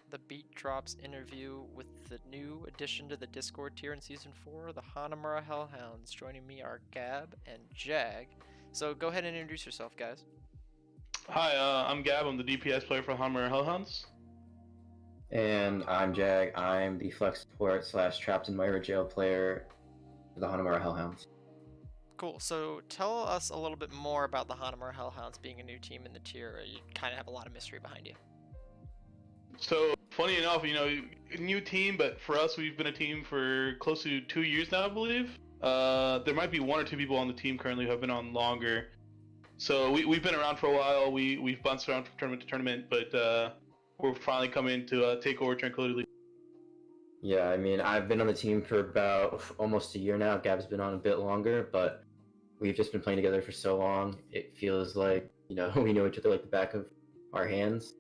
the Beat Drops interview with the new addition to the Discord tier in Season 4, the Hanamura Hellhounds. Joining me are Gab and Jag. So go ahead and introduce yourself, guys. Hi, I'm Gab. I'm the DPS player for Hanamura Hellhounds. And I'm Jag. I'm the flex support / trapped in Myra jail player for the Hanamura Hellhounds. Cool. So tell us a little bit more about the Hanamura Hellhounds being a new team in the tier. You kind of have a lot of mystery behind you. So, funny enough, new team, but for us, we've been a team for close to 2 years now, I believe. There might be 1 or 2 people on the team currently who have been on longer. So we've been around for a while. We've bounced around from tournament to tournament, but we're finally coming to take over Tranquility League. Yeah, I mean, I've been on the team for about almost a year now. Gab's been on a bit longer, but we've just been playing together for so long. It feels like, we know each other like the back of our hands.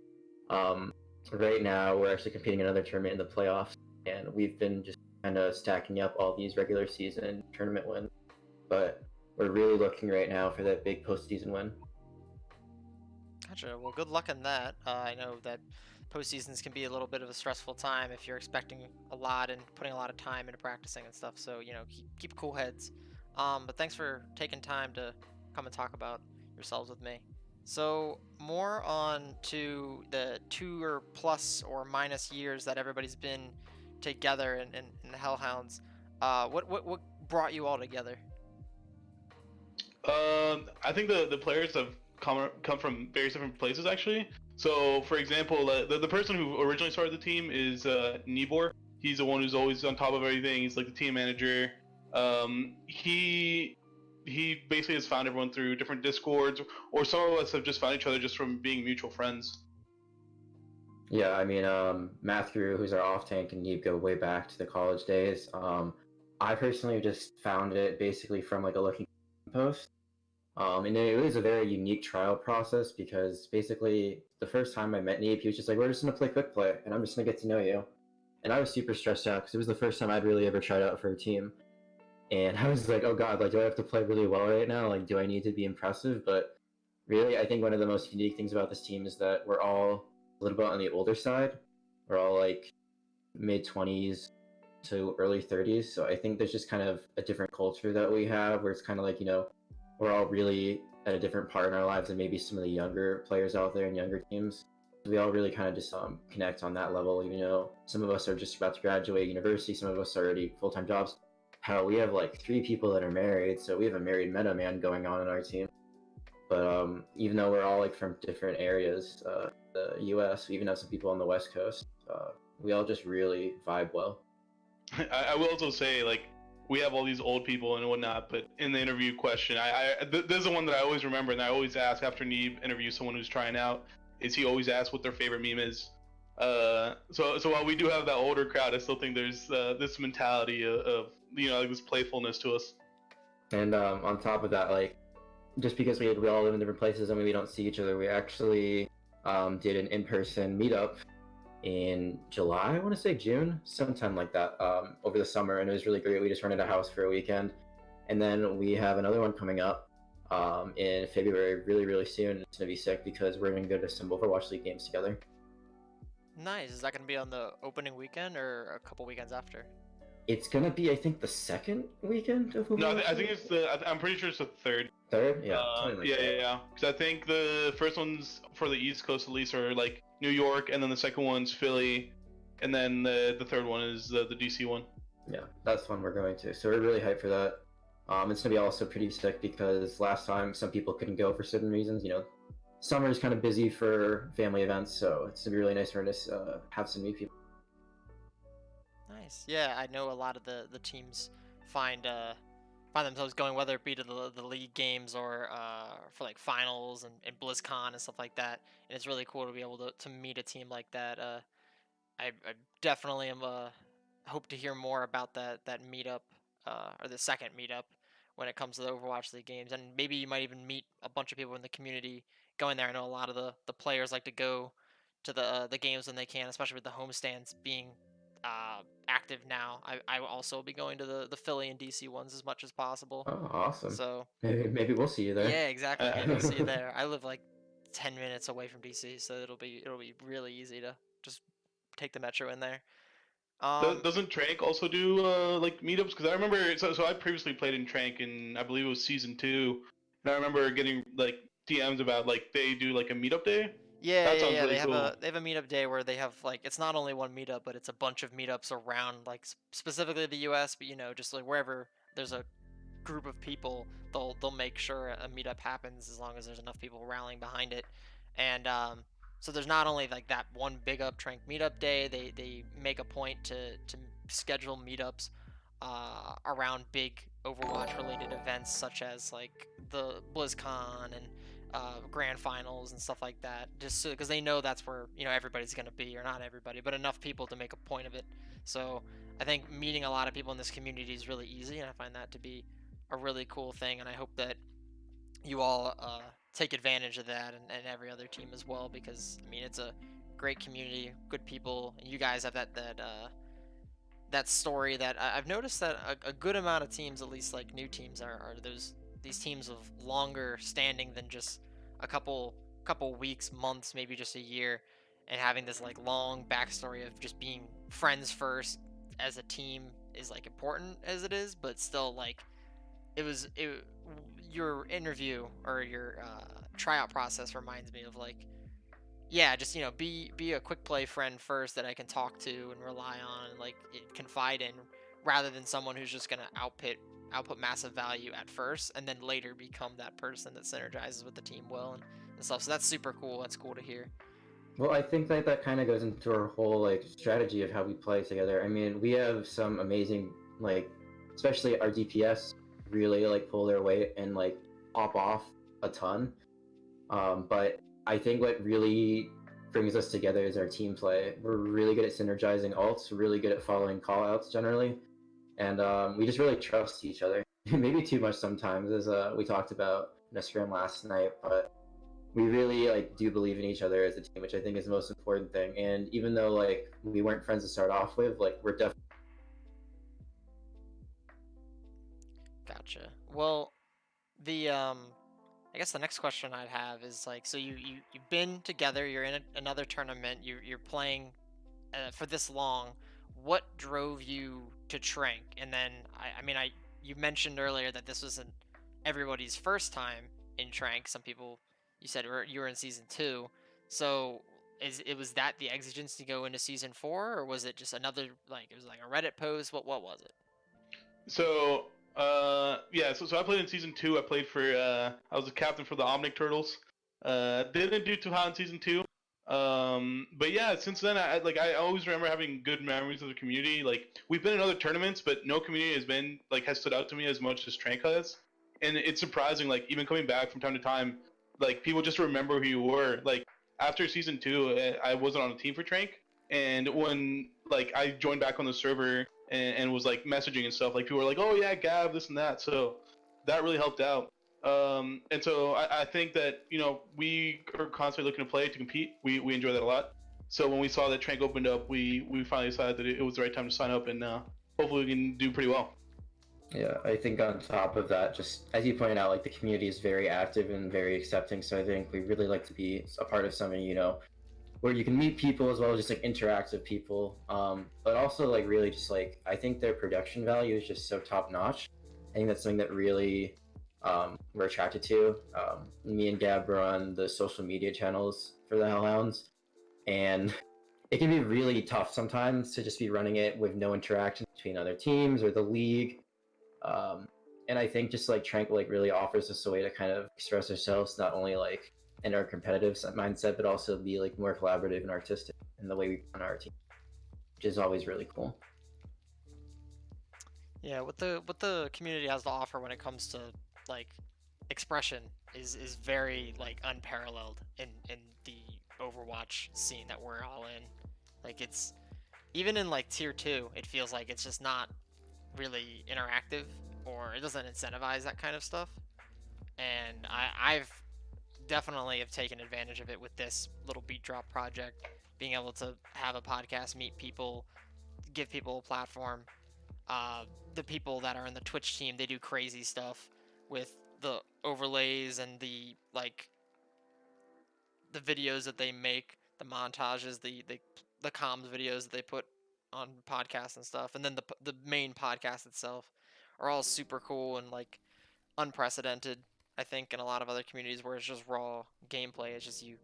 Right now, we're actually competing in another tournament in the playoffs, and we've been just kind of stacking up all these regular season tournament wins. But we're really looking right now for that big postseason win. Gotcha. Well, good luck in that. I know that postseasons can be a little bit of a stressful time if you're expecting a lot and putting a lot of time into practicing and stuff. So, keep cool heads. But thanks for taking time to come and talk about yourselves with me. So, more on to the 2 or plus or minus years that everybody's been together in the Hellhounds. What brought you all together? I think the players have come from various different places, actually. So, for example, the person who originally started the team is Nibor. He's the one who's always on top of everything. He's like the team manager. He basically has found everyone through different discords, or some of us have just found each other just from being mutual friends. Yeah, I mean, Matthew, who's our off tank, and Neeb go way back to the college days. I personally just found it basically from like a looking post. And it was a very unique trial process because basically the first time I met Neeb, he was just like, "We're just gonna play quick play, and I'm just gonna get to know you." And I was super stressed out because it was the first time I'd really ever tried out for a team. And I was like, "Oh God, like, do I have to play really well right now? Like, do I need to be impressive?" But really, I think one of the most unique things about this team is that we're all a little bit on the older side. We're all like mid-20s to early 30s. So I think there's just kind of a different culture that we have where it's kind of like, we're all really at a different part in our lives than maybe some of the younger players out there in younger teams. We all really kind of just connect on that level. Some of us are just about to graduate university, some of us are already full-time jobs. Hell, we have like 3 people that are married, so we have a married meta man going on in our team. But even though we're all like from different areas, the U.S., we even have some people on the West Coast. We all just really vibe well. I will also say, like, we have all these old people and whatnot, but in the interview question, there's the one that I always remember, and I always ask after Neeb interviews someone who's trying out, is he always asks what their favorite meme is. So while we do have that older crowd, I still think there's this mentality of like this playfulness to us. And on top of that, like, just because we all live in different places and we don't see each other, we actually did an in-person meetup in July, I want to say June, sometime like that, over the summer, and it was really great. We just rented a house for a weekend, and then we have another one coming up in February, really, really soon. It's gonna be sick because we're gonna go to some Overwatch League games together. Nice. Is that going to be on the opening weekend or a couple weekends after? It's gonna be, I think, the second weekend of Overwatch. No, I think it's I'm pretty sure it's the third. Third, yeah, yeah. Because I think the first ones for the East Coast at least are like New York, and then the second one's Philly, and then the third one is the DC one. Yeah, that's the one we're going to. So we're really hyped for that. It's gonna be also pretty sick because last time some people couldn't go for certain reasons. Summer is kind of busy for family events, so it's gonna be really nice for us to have some new people. Nice. Yeah, I know a lot of the teams find themselves going, whether it be to the league games or for like finals and BlizzCon and stuff like that. And it's really cool to be able to meet a team like that. I definitely am hope to hear more about that meetup or the second meetup when it comes to the Overwatch League games, and maybe you might even meet a bunch of people in the community going there. I know a lot of the players like to go to the games when they can, especially with the homestands being active now. I will also be going to the Philly and DC ones as much as possible. Oh, awesome. So maybe we'll see you there. yeah, exactly. Maybe we'll see you there. I live like 10 minutes away from DC, so it'll be really easy to just take the metro in there. Um, Doesn't Trank also do like meetups? Because I remember, so I previously played in Trank, and I believe it was season 2, and I remember getting like DMs about like they do like a meetup day. Yeah, That yeah, sounds yeah. really cool. They have a meetup day where they have like it's not only one meetup, but it's a bunch of meetups around like specifically the U.S. But just like wherever there's a group of people, they'll make sure a meetup happens as long as there's enough people rallying behind it. And so there's not only like that one big up Trank meetup day. They make a point to schedule meetups around big Overwatch related events such as like the BlizzCon and grand finals and stuff like that, just because they know that's where everybody's going to be, or not everybody, but enough people to make a point of it. So I think meeting a lot of people in this community is really easy, and I find that to be a really cool thing. And I hope that you all take advantage of that, and every other team as well, because I mean it's a great community, good people, and you guys have that story that I've noticed that a good amount of teams, at least like new teams, are these teams of longer standing than just a couple weeks, months, maybe just a year, and having this like long backstory of just being friends first as a team is like important as it is, but still like it your interview or your tryout process reminds me of like yeah, just be a quick play friend first that I can talk to and rely on and like confide in, rather than someone who's just gonna output massive value at first and then later become that person that synergizes with the team well and stuff. So that's super cool. That's cool to hear. Well, I think that kind of goes into our whole like strategy of how we play together. I mean, we have some amazing like, especially our DPS really like pull their weight and like pop off a ton. But I think what really brings us together is our team play. We're really good at synergizing ults, really good at following callouts generally, and we just really trust each other. Maybe too much sometimes, as we talked about in a scrim last night, but we really like do believe in each other as a team, which I think is the most important thing. And even though like we weren't friends to start off with, like we're definitely Gotcha. Well, the I guess the next question I'd have is like, so you've been together, you're in another tournament, you're playing for this long. What drove you to Trank? And then I mean you mentioned earlier that this wasn't everybody's first time in Trank. Some people, you said you were in season 2, so it was that the exigence to go into season 4, or was it just another like it was like a Reddit post? What was it? So yeah, so I played in season 2. I played for I was a captain for the Omnic Turtles. Didn't do too hot in season 2. But yeah, since then I always remember having good memories of the community. Like we've been in other tournaments, but no community has stood out to me as much as Trank has. And it's surprising, like even coming back from time to time, like people just remember who you were. Like after season 2, I wasn't on a team for Trank, and when like I joined back on the server and was like messaging and stuff, like people were like, "Oh yeah, Gab, this and that." So that really helped out. And so I think that we are constantly looking to play to compete. We enjoy that a lot. So when we saw that Trank opened up, we finally decided that it was the right time to sign up, and hopefully we can do pretty well. yeah. I think on top of that, just as you pointed out, like the community is very active and very accepting. So I think we really like to be a part of something, where you can meet people as well as just like interact with people. But also like really just like I think their production value is just so top notch. I think that's something that really we're attracted to. Me and Gab are on the social media channels for the Hellhounds, and it can be really tough sometimes to just be running it with no interaction between other teams or the league. Um, and I think just like Tranquil like really offers us a way to kind of express ourselves, not only like in our competitive mindset, but also be like more collaborative and artistic in the way we run our team, which is always really cool. Yeah, what the community has to offer when it comes to like expression is very like unparalleled in the Overwatch scene that we're all in. Like it's even in like tier 2, it feels like it's just not really interactive, or it doesn't incentivize that kind of stuff. And I've definitely have taken advantage of it with this little beat drop project, being able to have a podcast, meet people, give people a platform. The people that are in the Twitch team, they do crazy stuff with the overlays and the videos that they make, the montages, the the comms videos that they put on podcasts and stuff, and then the main podcast itself are all super cool and like unprecedented. I think in a lot of other communities where it's just raw gameplay. It's just you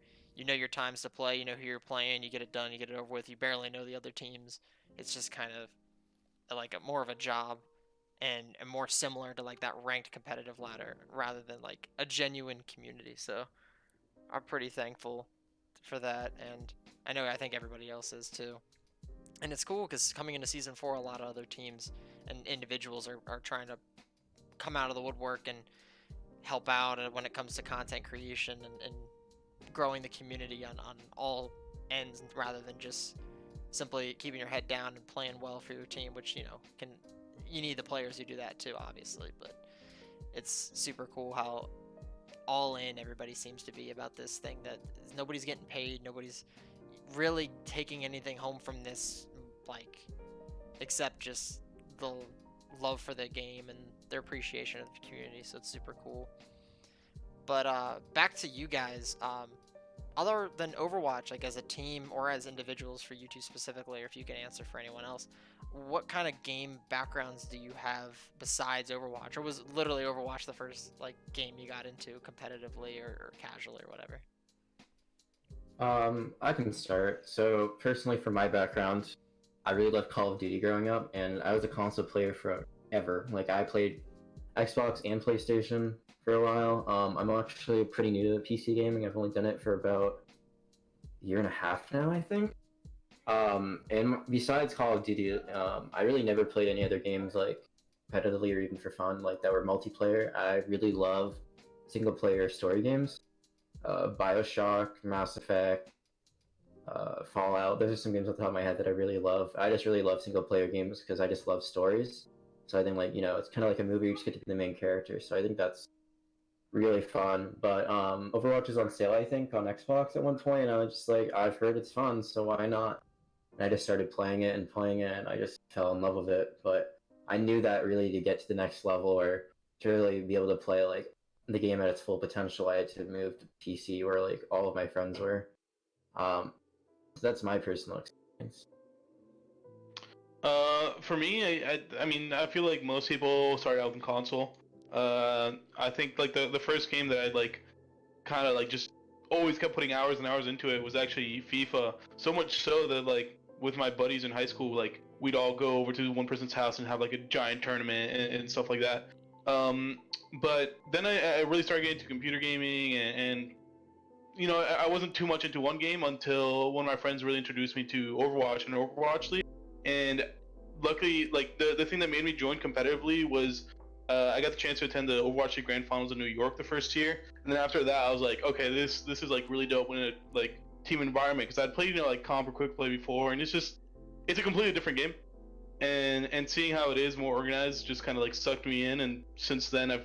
know your times to play, you know who you're playing, you get it done, you get it over with. You barely know the other teams. It's just kind of like more of a job and more similar to like that ranked competitive ladder rather than like a genuine community. So I'm pretty thankful for that, and I think everybody else is too. And it's cool because coming into season 4, a lot of other teams and individuals are trying to come out of the woodwork and help out when it comes to content creation and growing the community on all ends rather than just simply keeping your head down and playing well for your team, which you need the players who do that too, obviously. But it's super cool how all in everybody seems to be about this thing, that nobody's getting paid, nobody's really taking anything home from this, like, except just the love for the game and their appreciation of the community. So it's super cool. But back to you guys. Other than Overwatch, like as a team or as individuals for you two specifically, or if you can answer for anyone else, what kind of game backgrounds do you have besides Overwatch? Or was literally Overwatch the first like game you got into competitively or casually or whatever? I can start. So personally, for my background, I really loved Call of Duty growing up, and I was a console player forever. Like I played Xbox and PlayStation for a while. I'm actually pretty new to PC gaming. I've only done it for about a year and a half now, I think. And besides Call of Duty, I really never played any other games like competitively or even for fun, like that were multiplayer. I really love single player story games. Bioshock, Mass Effect, Fallout. Those are some games off the top of my head that I really love. I just really love single player games because I just love stories. So I think like it's kind of like a movie. You just get to be the main character. So I think that's really fun. But Overwatch is on sale, I think, on Xbox at one point, and I was just like, I've heard it's fun, so why not? And I just started playing it, and I just fell in love with it. But I knew that really to get to the next level or to really be able to play like the game at its full potential, I had to move to PC where like all of my friends were. So that's my personal experience. For me, I mean, I feel like most people start out in console. I think like the first game that I'd like kind of like just always kept putting hours and hours into it was actually FIFA. So much so that like with my buddies in high school, like we'd all go over to one person's house and have like a giant tournament and stuff like that. But then I really started getting into computer gaming and I wasn't too much into one game until one of my friends really introduced me to Overwatch and Overwatch League. And luckily, like the thing that made me join competitively was I got the chance to attend the Overwatch League Grand Finals in New York the first year, and then after that, I was like, okay, this is like really dope in a like team environment because I'd played like comp or quick play before, and it's a completely different game, and seeing how it is more organized just kind of like sucked me in, and since then I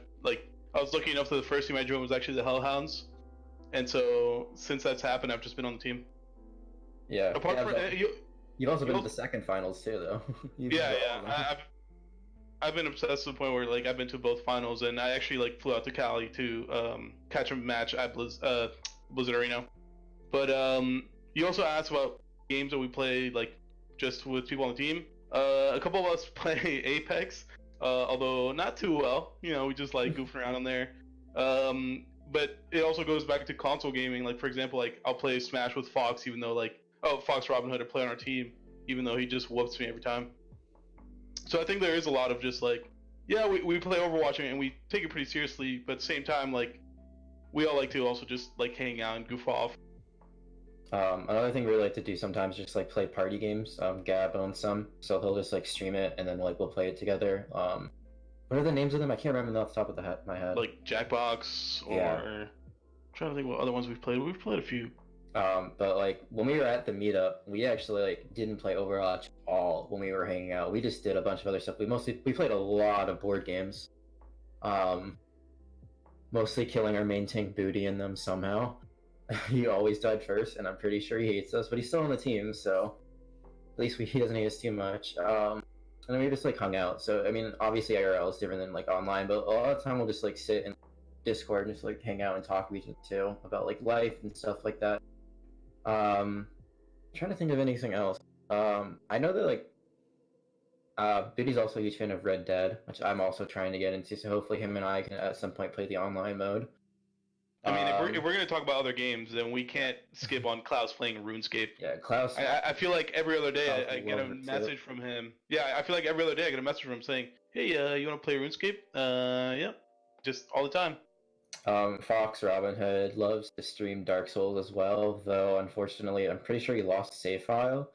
was lucky enough that the first team I joined was actually the Hellhounds, and so since that's happened, I've just been on the team. Yeah. Apart from You've also been to the second finals too, though. Yeah. I've been obsessed to the point where like I've been to both finals, and I actually like flew out to Cali to catch a match at Blizzard Arena. But you also asked about games that we play like just with people on the team. A couple of us play Apex, although not too well. We just like goofing around on there. But it also goes back to console gaming. Like for example, like I'll play Smash with Fox, even though like Fox Robin Hood to play on our team, even though he just whoops me every time. So I think there is a lot of just like, yeah, we play Overwatch and we take it pretty seriously, but at the same time, like, we all like to also just like hang out and goof off. Another thing we like to do sometimes is just like play party games. Gab owns some, so he'll just like stream it and then like we'll play it together. What are the names of them? I can't remember them off the top of my head. Like Jackbox or I'm trying to think what other ones we've played. We've played a few. But like when we were at the meetup, we actually like didn't play Overwatch at all when we were hanging out. We just did a bunch of other stuff. We played a lot of board games. Mostly killing our main tank Booty in them somehow. He always died first, and I'm pretty sure he hates us, but he's still on the team, so at least he doesn't hate us too much. And then we just like hung out. So I mean, obviously IRL is different than like online, but a lot of the time we'll just like sit in Discord and just like hang out and talk with each other too about like life and stuff like that. trying to think of anything else. I know that like Biddy's also a huge fan of Red Dead, which I'm also trying to get into. So hopefully him and I can at some point play the online mode. I mean, if Um, we're gonna talk about other games, then we can't skip on Klaus playing RuneScape. yeah, Klaus. I feel like every other day Klaus I will get a love it too. message from him. Yeah, I feel like every other day I get a message from him saying, "Hey, you want to play RuneScape?" Yeah, just all the time. Fox Robin Hood loves to stream Dark Souls as well, though unfortunately I'm pretty sure he lost a save file,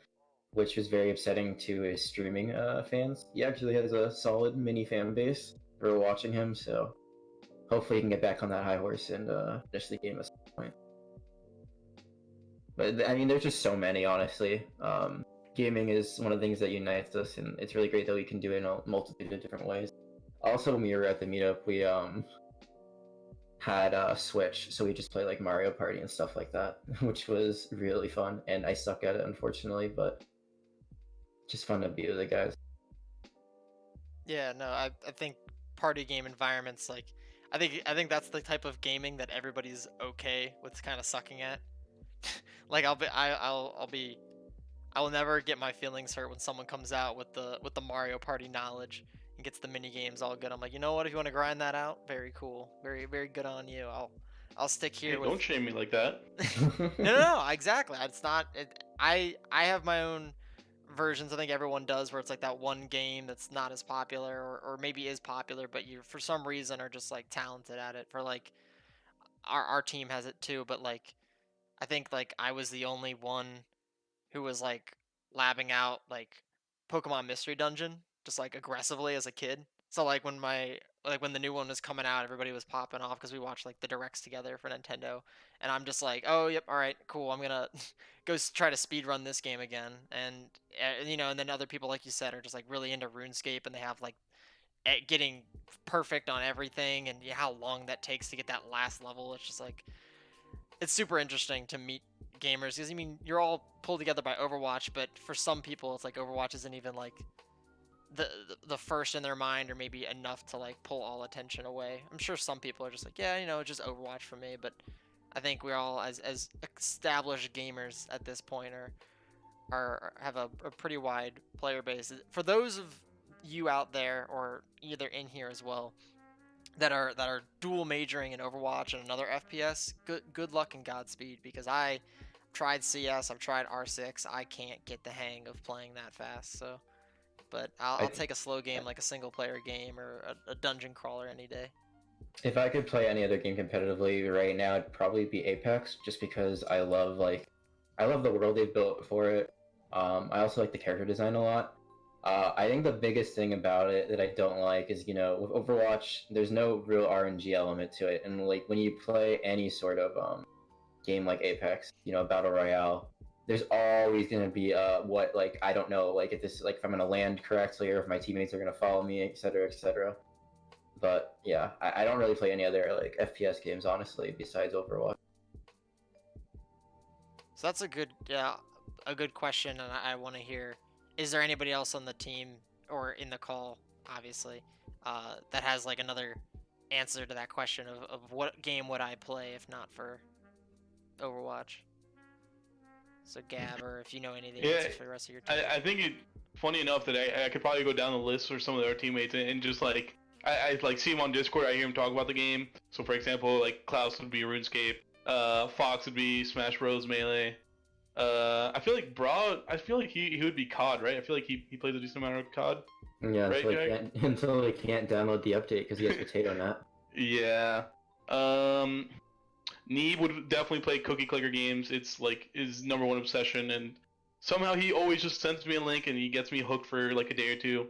which was very upsetting to his streaming fans. He actually has a solid mini fan base who are watching him, so hopefully he can get back on that high horse and finish the game at some point. But I mean, there's just so many, honestly. Gaming is one of the things that unites us, and it's really great that we can do it in a multitude of different ways. Also, when we were at the meetup, we had a Switch, so we just played like Mario Party and stuff like that, which was really fun. And I suck at it, unfortunately, but just fun to be with the guys. Yeah, no, I think party game environments like I think that's the type of gaming that everybody's okay with kind of sucking at. Like I will never get my feelings hurt when someone comes out with the Mario Party knowledge and gets the mini games all good. I'm like, you know what? If you want to grind that out, very cool, very good on you. I'll stick Hey, here with. don't shame me like that. No, exactly. It's not. I have my own versions. I think everyone does, where it's like that one game that's not as popular, or maybe is popular, but you for some reason are just like talented at it. For like our team has it too, but like I think like I was the only one who was like labbing out like Pokemon Mystery Dungeon just like aggressively as a kid. So like when the new one was coming out, everybody was popping off because we watched like the directs together for Nintendo, and I'm just like, oh yep, all right, cool. I'm gonna try to speed run this game again, and you know, and then other people like you said are just like really into RuneScape, and they have like getting perfect on everything, and how long that takes to get that last level. It's just like it's super interesting to meet gamers because I mean you're all pulled together by Overwatch, but for some people it's like Overwatch isn't even like the first in their mind or maybe enough to like pull all attention away. I'm sure some people are just like, yeah, you know, it's just Overwatch for me, but I think we're all as established gamers at this point are have a pretty wide player base. For those of you out there or either in here as well that are dual majoring in Overwatch and another FPS, good luck and Godspeed because I tried CS, I've tried R6, I can't get the hang of playing that fast. So, but I'll I, take a slow game like a single player game or a dungeon crawler any day. if I could play any other game competitively right now, it'd probably be Apex, just because I love the world they've built for it. I also like the character design a lot. I think the biggest thing about it that I don't like is, you know, with Overwatch, there's no real RNG element to it, and like when you play any sort of game like Apex, you know, battle royale, there's always gonna be what like I don't know, like if this like if I'm gonna land correctly or if my teammates are gonna follow me, etc., etc. But yeah, I don't really play any other like FPS games honestly besides Overwatch. So that's a good question, and I want to hear. Is there anybody else on the team or in the call, obviously, that has like another answer to that question of what game would I play if not for Overwatch? So Gab, or if you know any of the Yeah, answers for the rest of your team. I think it. Funny enough that I could probably go down the list for some of their teammates and just like I like see him on Discord. I hear him talk about the game. So for example, like Klaus would be RuneScape. Fox would be Smash Bros. Melee. I feel like I feel like he would be COD, right? I feel like he plays a decent amount of COD, Yeah, right, until they Jack? can't until they can't download the update because he has Potato Net. Yeah. Um, Neeb would definitely play cookie clicker games. It's like his number one obsession, and somehow he always just sends me a link and he gets me hooked for like a day or two.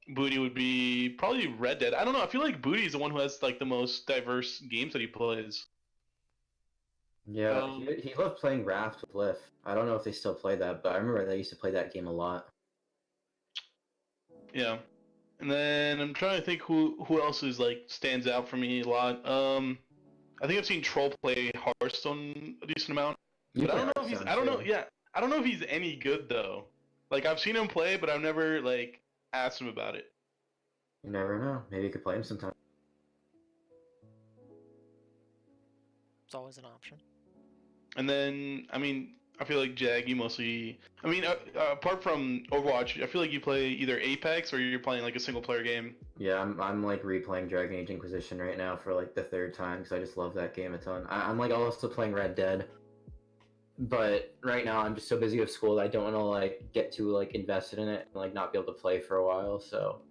Booty would be probably Red Dead. I don't know. I feel like Booty is the one who has like the most diverse games that he plays. Yeah, Um, he loved playing Raft with Liff. I don't know if they still play that, but I remember they used to play that game a lot. yeah. And then I'm trying to think who else is like stands out for me a lot. I think I've seen Troll play Hearthstone a decent amount, You but I play don't know if he's Hearthstone I don't know too. yeah I don't know if he's any good though. Like I've seen him play, but I've never like asked him about it. You never know. Maybe you could play him sometime. It's always an option. And then I mean I feel like Jag, you mostly. I mean, apart from Overwatch, I feel like you play either Apex or you're playing like a single player game. Yeah, I'm like replaying Dragon Age Inquisition right now for like the third time because I just love that game a ton. I'm like also playing Red Dead, but right now I'm just so busy with school that I don't want to like get too like invested in it and like not be able to play for a while. So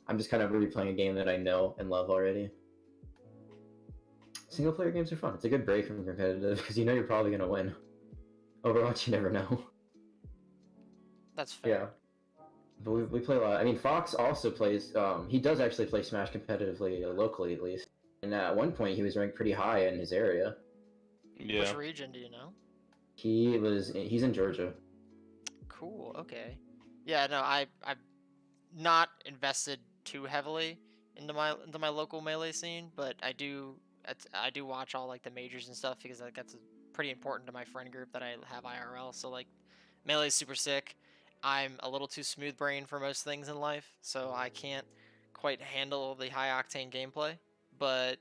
I'm just kind of replaying a game that I know and love already. Single player games are fun. It's a good break from competitive because you know you're probably gonna win. Overwatch, you never know. That's fair. Yeah. But we play a lot. I mean, Fox also plays. He does actually play Smash competitively, locally at least. And at one point, he was ranked pretty high in his area. Yeah. Which region do you know? He's in Georgia. Cool. Okay. Yeah. No, I've not invested too heavily into my local melee scene, but I do watch all like the majors and stuff because like that's pretty important to my friend group that I have IRL. So like melee's super sick. I'm a little too smooth brain for most things in life, so I can't quite handle the high octane gameplay, but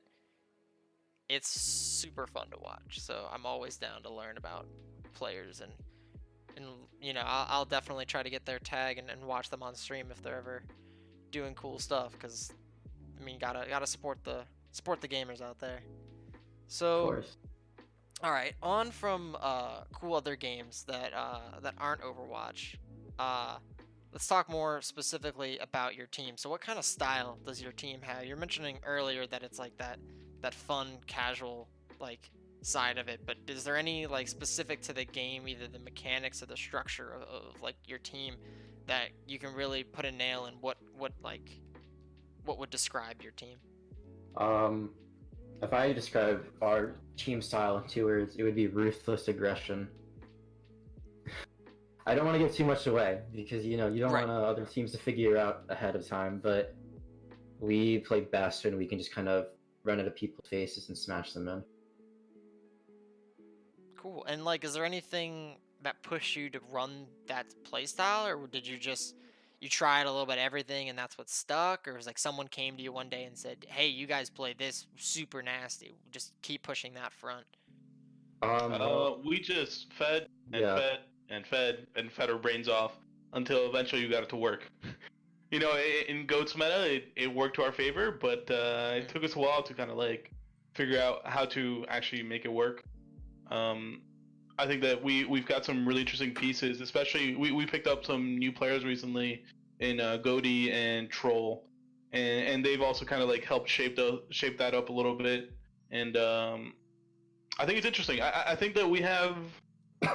it's super fun to watch. So I'm always down to learn about players and you know, I'll definitely try to get their tag and watch them on stream if they're ever doing cool stuff because I mean gotta support the gamers out there. Of So course. all right, on from cool other games that aren't Overwatch. Uh, let's talk more specifically about your team. So what kind of style does your team have? You're mentioning earlier that it's like that fun casual like side of it, but is there any like specific to the game, either the mechanics or the structure of like your team that you can really put a nail in what would describe your team? Um, if I describe our team style in 2 words, it would be ruthless aggression. I don't want to give too much away because you know you don't Right. want other teams to figure out ahead of time, but we play best when we can just kind of run into people's faces and smash them in. Cool. And like, is there anything that pushed you to run that play style, or did you tried a little bit of everything and that's what stuck, or was like someone came to you one day and said, "Hey, you guys play this super nasty. Just keep pushing that front." Well, We just fed and yeah. fed and fed and fed our brains off until eventually you got it to work. You know, in Goat's meta, it worked to our favor, but it took us a while to kind of like figure out how to actually make it work. I think that we've got some really interesting pieces, especially we picked up some new players recently in GoatHi and Troll, and they've also kind of like helped shape that up a little bit. And I think it's interesting. I think that we have,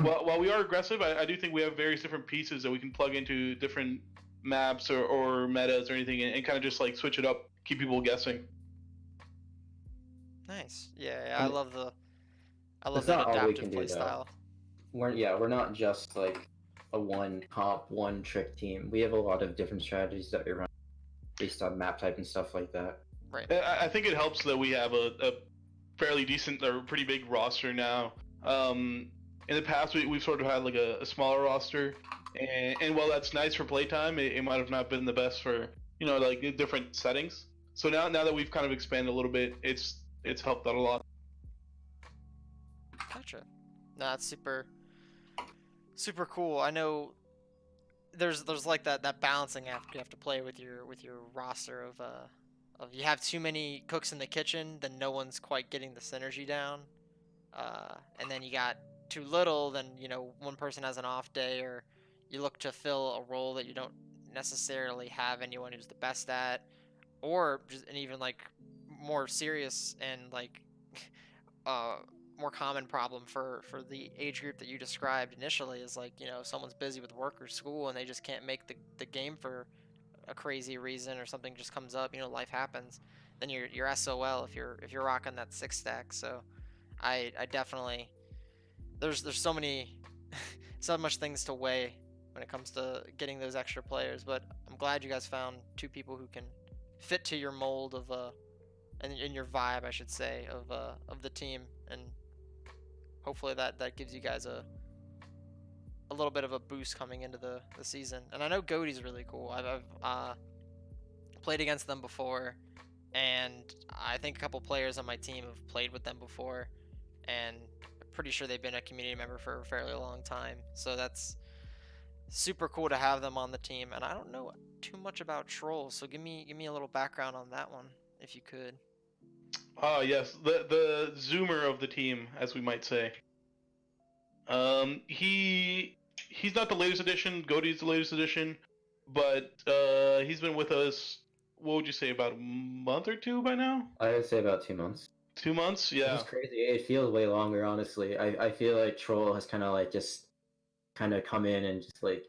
while we are aggressive, I do think we have various different pieces that we can plug into different maps or metas or anything, and kind of just like switch it up, keep people guessing. Nice. Yeah, And I love that's that not all we adaptive can play do though. style. We're not just like a one comp, one trick team. We have a lot of different strategies that we run based on map type and stuff like that. Right. I think it helps that we have a fairly decent or pretty big roster now. In the past, we've sort of had like a smaller roster, and while that's nice for playtime, it might have not been the best for like different settings. So now that we've kind of expanded a little bit, it's helped out a lot. Gotcha. No, that's super cool. I know there's like that balancing act you have to play with your roster of you have too many cooks in the kitchen, then no one's quite getting the synergy down, and then you got too little, then one person has an off day, or you look to fill a role that you don't necessarily have anyone who's the best at, or just an even like more serious and like uh more common problem for the age group that you described initially is like someone's busy with work or school and they just can't make the game for a crazy reason, or something just comes up, life happens, then you're SOL if you're rocking that six stack. So I definitely there's so many so much things to weigh when it comes to getting those extra players, but I'm glad you guys found two people who can fit to your mold of and in your vibe, I should say, of the team, and hopefully that gives you guys a little bit of a boost coming into the season. And I know GOATY's really cool. I've played against them before, and I think a couple players on my team have played with them before, and pretty sure they've been a community member for a fairly long time. So that's super cool to have them on the team. And I don't know too much about trolls, so give me a little background on that one, if you could. Yes, the Zoomer of the team, as we might say. He's not the latest edition. Goatee's the latest edition, but he's been with us. What would you say, about a month or two by now? I would say about 2 months. 2 months, Which yeah. is crazy. It feels way longer, honestly. I feel like Troll has kind of like just kind of come in and just like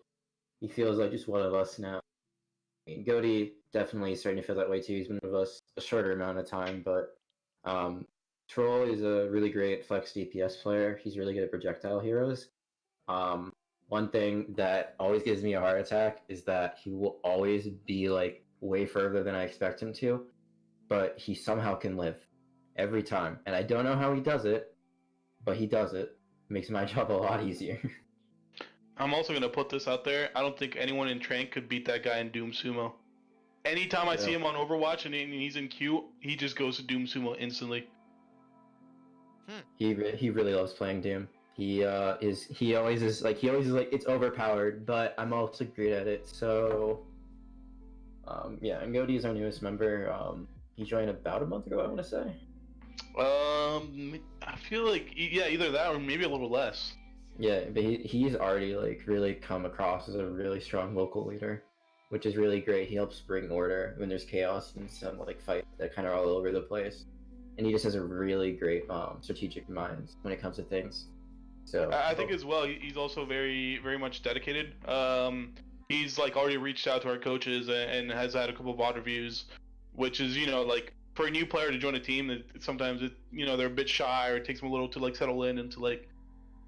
he feels like just one of us now. I mean, Goaty definitely starting to feel that way too. He's been with us a shorter amount of time, but Troll is a really great flex DPS player. He's really good at projectile heroes. Um, One thing that always gives me a heart attack is that he will always be like way further than I expect him to, but he somehow can live every time. And I don't know how he does it, but he does it. Makes my job a lot easier. I'm also gonna put this out there. I don't think anyone in Trank could beat that guy in Doom Sumo. Anytime I see Yeah. him on Overwatch and he's in queue, he just goes to Doom Sumo instantly. He really loves playing Doom. He always is like it's overpowered, but I'm also great at it. So yeah, and Goaty is our newest member. He joined about a month ago, I want to say. I feel like yeah, either that or maybe a little less. Yeah, but he's already like really come across as a really strong local leader, which is really great. He helps bring order when there's chaos and some like fights that kind of are all over the place, and he just has a really great strategic mind when it comes to things. So I think as well, he's also very, very much dedicated. He's like already reached out to our coaches and has had a couple of VOD reviews, which is like for a new player to join a team, sometimes they're a bit shy or it takes them a little to like settle in and to like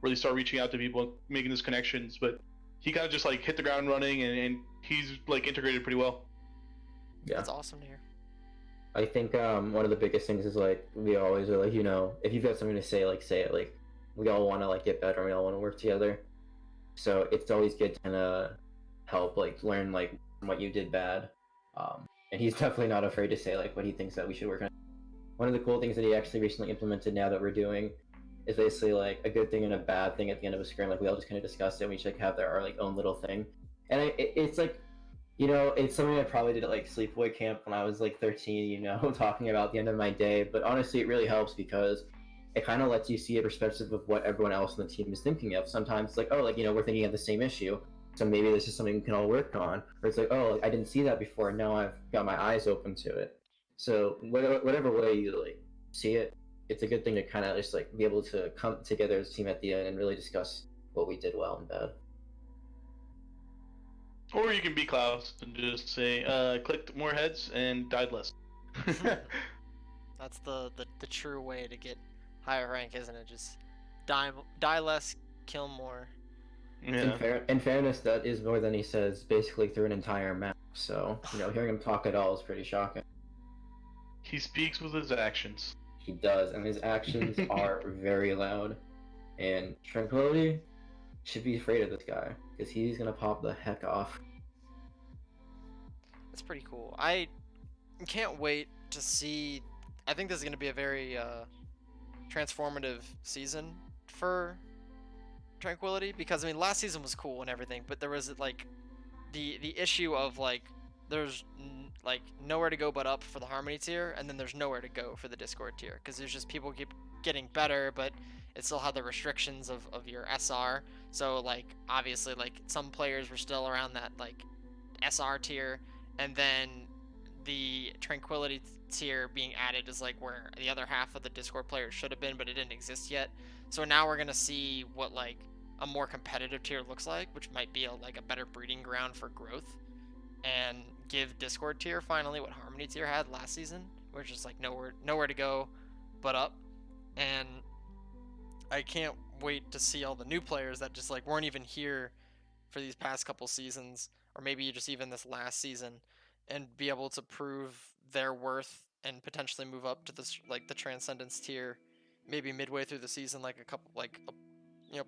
really start reaching out to people and making those connections. But he kind of just like hit the ground running and he's like integrated pretty well. Yeah, That's awesome to hear. I think one of the biggest things is like we always are like if you've got something to say, like say it. Like we all want to like get better. And we all want to work together. So it's always good to kind of help like learn like what you did bad. And he's definitely not afraid to say like what he thinks that we should work on. One of the cool things that he actually recently implemented now that we're doing is basically like a good thing and a bad thing at the end of a scrim. Like we all just kind of discuss it. And we should like have our like own little thing. And it's like it's something I probably did at like sleepaway camp when I was like 13. Talking about the end of my day. But honestly, it really helps because it kind of lets you see a perspective of what everyone else on the team is thinking of. Sometimes it's like, oh, like we're thinking of the same issue, so maybe this is something we can all work on. Or it's like, oh, I didn't see that before. Now I've got my eyes open to it. So whatever way you like see it, it's a good thing to kind of just like be able to come together as a team at the end and really discuss what we did well and bad. Or you can be Klaus and just say, clicked more heads and died less. That's the true way to get higher rank, isn't it? Just die less, kill more. Yeah. In fairness, that is more than he says basically through an entire map. So hearing him talk at all is pretty shocking. He speaks with his actions. He does, and his actions are very loud. And Tranquility should be afraid of this guy because he's gonna pop the heck off. That's pretty cool. I can't wait to see. I think this is gonna be a very transformative season for Tranquility because I mean last season was cool and everything, but there was like the issue of like there's like nowhere to go but up for the Harmony tier, and then there's nowhere to go for the Discord tier because there's just people keep getting better, but it still had the restrictions of your SR. So like obviously like some players were still around that like SR tier, and then the Tranquility tier being added is like where the other half of the Discord players should have been, but it didn't exist yet. So now we're gonna see what like a more competitive tier looks like, which might be like a better breeding ground for growth, and give Discord tier finally what Harmony tier had last season, which is like nowhere to go but up. And I can't wait to see all the new players that just like weren't even here for these past couple seasons, or maybe just even this last season, and be able to prove their worth and potentially move up to this like the Transcendence tier, maybe midway through the season, like a couple like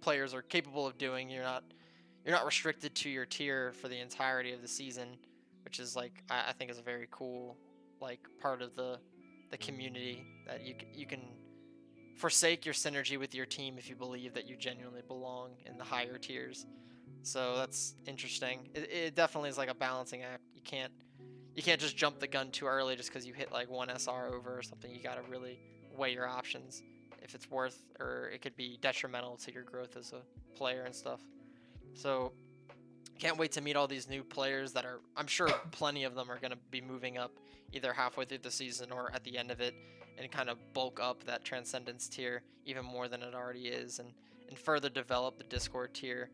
players are capable of doing. You're not restricted to your tier for the entirety of the season, which is like I think is a very cool like part of the community that you can forsake your synergy with your team if you believe that you genuinely belong in the higher tiers. So that's interesting. It definitely is like a balancing act. You can't just jump the gun too early just because you hit like one SR over or something. You gotta really weigh your options if it's worth, or it could be detrimental to your growth as a player and stuff. So can't wait to meet all these new players that are, I'm sure plenty of them are going to be moving up either halfway through the season or at the end of it, and kind of bulk up that Transcendence tier even more than it already is, and further develop the Discord tier.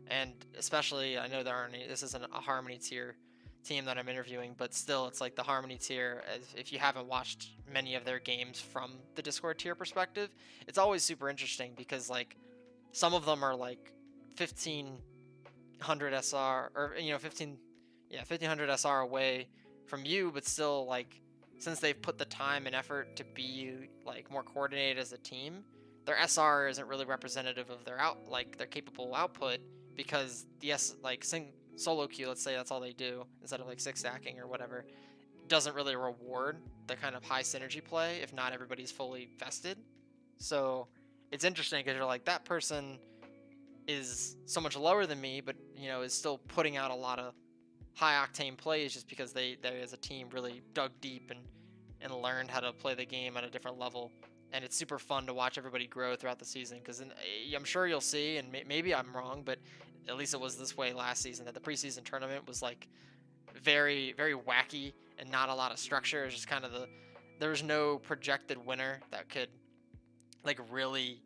And especially, I know there aren't any, this isn't a Harmony tier team that I'm interviewing, but still, it's like the Harmony tier, if you haven't watched many of their games from the Discord tier perspective, it's always super interesting because like some of them are like 1500 SR, or 1500 SR away from you, but still, like, since they've put the time and effort to be like more coordinated as a team, their SR isn't really representative of their their capable output, because the solo queue, let's say that's all they do instead of like six stacking or whatever, doesn't really reward the kind of high synergy play if not everybody's fully vested. So it's interesting because you're like, that person is so much lower than me, but is still putting out a lot of high octane plays just because they as a team really dug deep and learned how to play the game at a different level. And it's super fun to watch everybody grow throughout the season, because I'm sure you'll see, and maybe I'm wrong, but at least it was this way last season, that the preseason tournament was like very, very wacky and not a lot of structure. It was just kind of there was no projected winner that could like really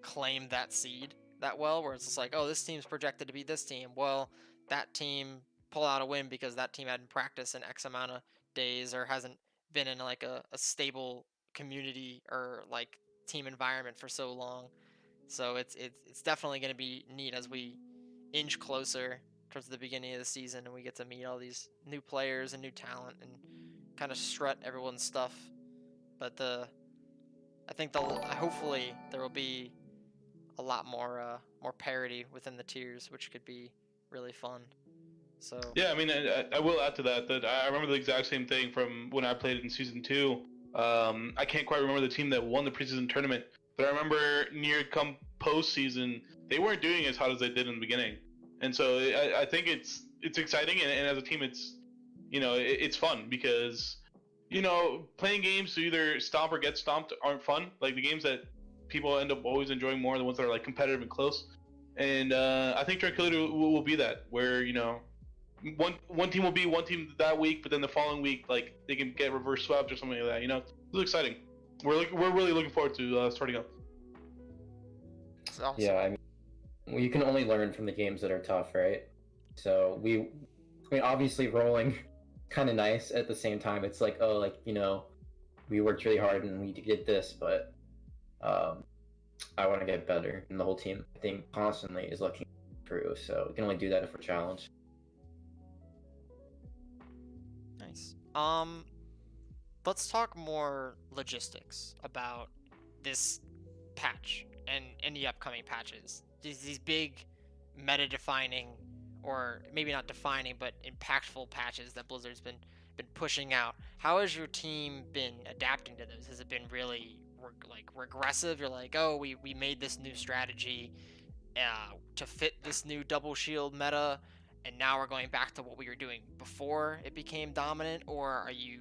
claim that seed that well, where it's just like, oh, this team's projected to be this team. Well, that team pull out a win because that team hadn't practiced in X amount of days or hasn't been in like a stable community or like team environment for so long. So it's definitely going to be neat as we inch closer towards the beginning of the season and we get to meet all these new players and new talent and kind of strut everyone's stuff. But I think hopefully there will be a lot more parity within the tiers, which could be really fun. So Yeah, I mean, I will add to that I remember the exact same thing from when I played in season 2. I can't quite remember the team that won the preseason tournament, but I remember near come postseason, they weren't doing as hot as they did in the beginning, and so I think it's exciting, and as a team, it's fun because playing games to either stomp or get stomped aren't fun. Like the games that people end up always enjoying more are the ones that are like competitive and close. And I think Tranquility will be that, where one team will be one team that week, but then the following week, like they can get reverse swept or something like that. It's exciting. We're really looking forward to starting up. it's awesome. Yeah, I mean, you can only learn from the games that are tough, right? So I mean, obviously rolling kind of nice. At the same time, it's like, oh, like, we worked really hard and we did this, but I want to get better. And the whole team, I think, constantly is looking to improve. So we can only do that if we're challenged. Nice. Let's talk more logistics about this patch and any upcoming patches. These big meta-defining, or maybe not defining, but impactful patches that Blizzard's been pushing out. How has your team been adapting to those? Has it been really regressive? You're like, oh, we made this new strategy to fit this new double shield meta, and now we're going back to what we were doing before it became dominant? Or are you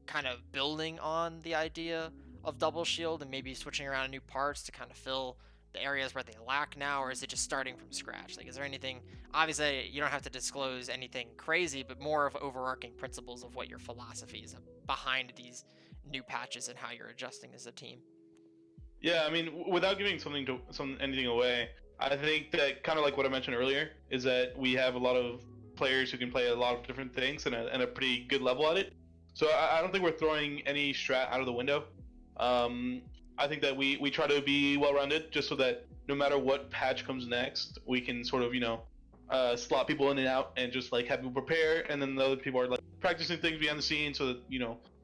kind of building on the idea of double shield and maybe switching around new parts to kind of fill the areas where they lack now? Or is it just starting from scratch? Like, is there anything, obviously you don't have to disclose anything crazy, but more of overarching principles of what your philosophy is behind these new patches and how you're adjusting as a team? Yeah, I mean, without giving anything away, I think that kind of like what I mentioned earlier is that we have a lot of players who can play a lot of different things and a pretty good level at it. So I don't think we're throwing any strat out of the window. I think that we try to be well-rounded just so that no matter what patch comes next, we can sort of slot people in and out and just like have people prepare, and then the other people are like practicing things behind the scenes so that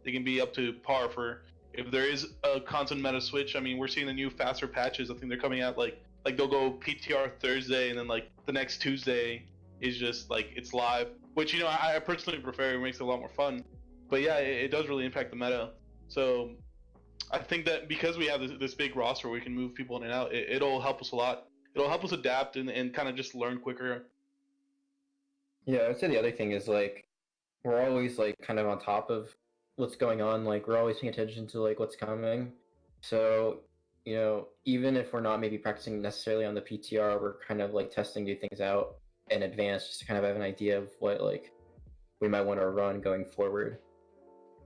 they can be up to par for if there is a constant meta switch. I mean, we're seeing the new faster patches. I think they're coming out like they'll go PTR Thursday, and then like the next Tuesday is just like it's live, which I personally prefer. It makes it a lot more fun. But yeah, it does really impact the meta. So I think that because we have this big roster, we can move people in and out. It'll help us a lot. It'll help us adapt and kind of just learn quicker. Yeah, I'd say the other thing is like we're always like kind of on top of what's going on. Like we're always paying attention to like what's coming. So even if we're not maybe practicing necessarily on the PTR, we're kind of like testing new things out in advance just to kind of have an idea of what like we might want to run going forward.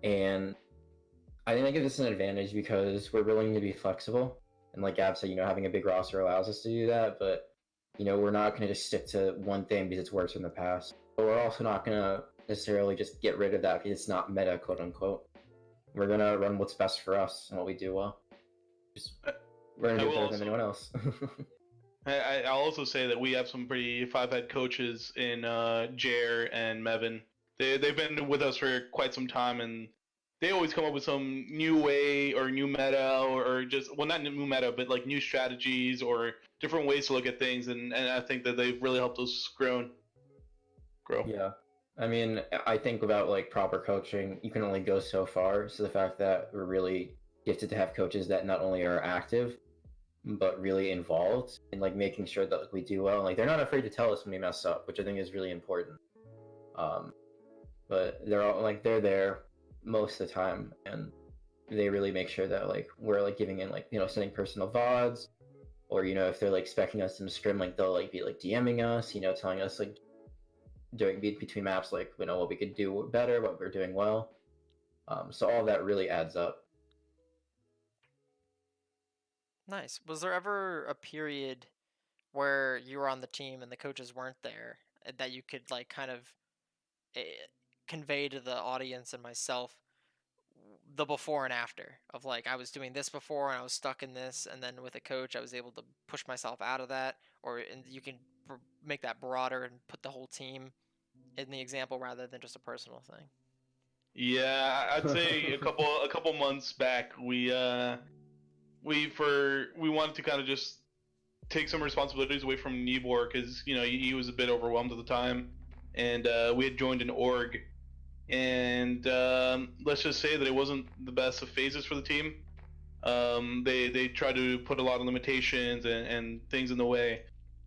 And I think that gives us an advantage because we're willing to be flexible. And like Gab said, having a big roster allows us to do that. But we're not going to just stick to one thing because it's worked in the past. But we're also not going to necessarily just get rid of that because it's not meta, quote unquote. We're going to run what's best for us and what we do well. We're going to do it better than anyone else. I'll also say that we have some pretty five-head coaches in Jer and Mevin. They've been with us for quite some time, and they always come up with some new way or new meta or just, well, not new meta, but like new strategies or different ways to look at things, and I think that they've really helped us grow. Yeah. I mean, I think about like proper coaching, you can only go so far. So the fact that we're really gifted to have coaches that not only are active, but really involved in like making sure that like, we do well. Like they're not afraid to tell us when we mess up, which I think is really important. But they're there most of the time, and they really make sure that like we're like giving in like sending personal VODs, or if they're like expecting us to scrim, like they'll like be like DMing us, telling us like doing between maps like what we could do better, what we're doing well. So all that really adds up. Nice. Was there ever a period where you were on the team and the coaches weren't there that you could like kind of eh, convey to the audience and myself the before and after of like I was doing this before and I was stuck in this, and then with a coach I was able to push myself out of that, or and you can make that broader and put the whole team in the example rather than just a personal thing? Yeah, I'd say a couple months back we wanted to kind of just take some responsibilities away from Nibor because he was a bit overwhelmed at the time, and we had joined an org, and let's just say that it wasn't the best of phases for the team. They tried to put a lot of limitations and things in the way,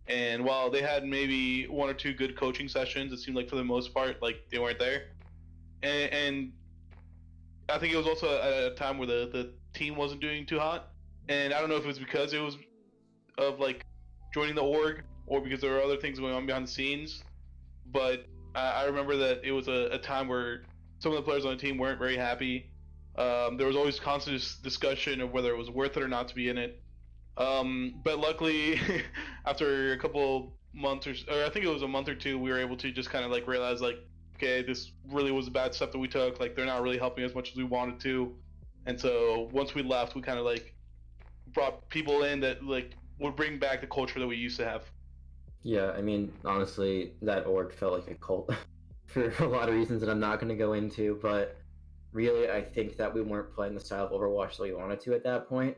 and while they had maybe one or two good coaching sessions, it seemed like for the most part like they weren't there, and I think it was also at a time where the team wasn't doing too hot, and I don't know if it was because it was of like joining the org or because there were other things going on behind the scenes. But I remember that it was a time where some of the players on the team weren't very happy. There was always constant discussion of whether it was worth it or not to be in it. But luckily, after a couple months or I think it was a month or two, we were able to just kind of like realize like, okay, this really was a bad step that we took. Like they're not really helping as much as we wanted to. And so once we left, we kind of like brought people in that like would bring back the culture that we used to have. Yeah, I mean, honestly, that org felt like a cult for a lot of reasons that I'm not going to go into, but really, I think that we weren't playing the style of Overwatch that we wanted to at that point,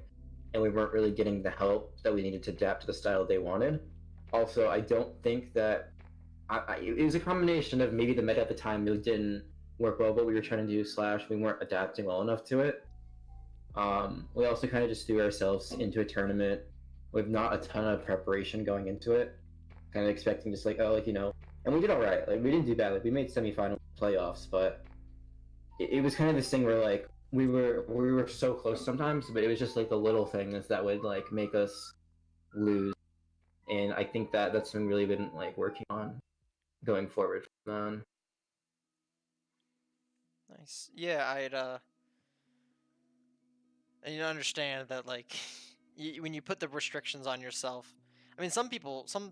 and we weren't really getting the help that we needed to adapt to the style they wanted. Also, I don't think that it was a combination of maybe the meta at the time really didn't work well what we were trying to do, / we weren't adapting well enough to it. We also kind of just threw ourselves into a tournament with not a ton of preparation going into it, kind of expecting just like, oh, like, and we did all right. Like, we didn't do bad. Like, we made semifinal playoffs, but it was kind of this thing where like we were so close sometimes, but it was just like the little things that would like make us lose. And I think that that's something really been like working on going forward. Nice. Yeah, I'd and you understand that like when you put the restrictions on yourself, I mean some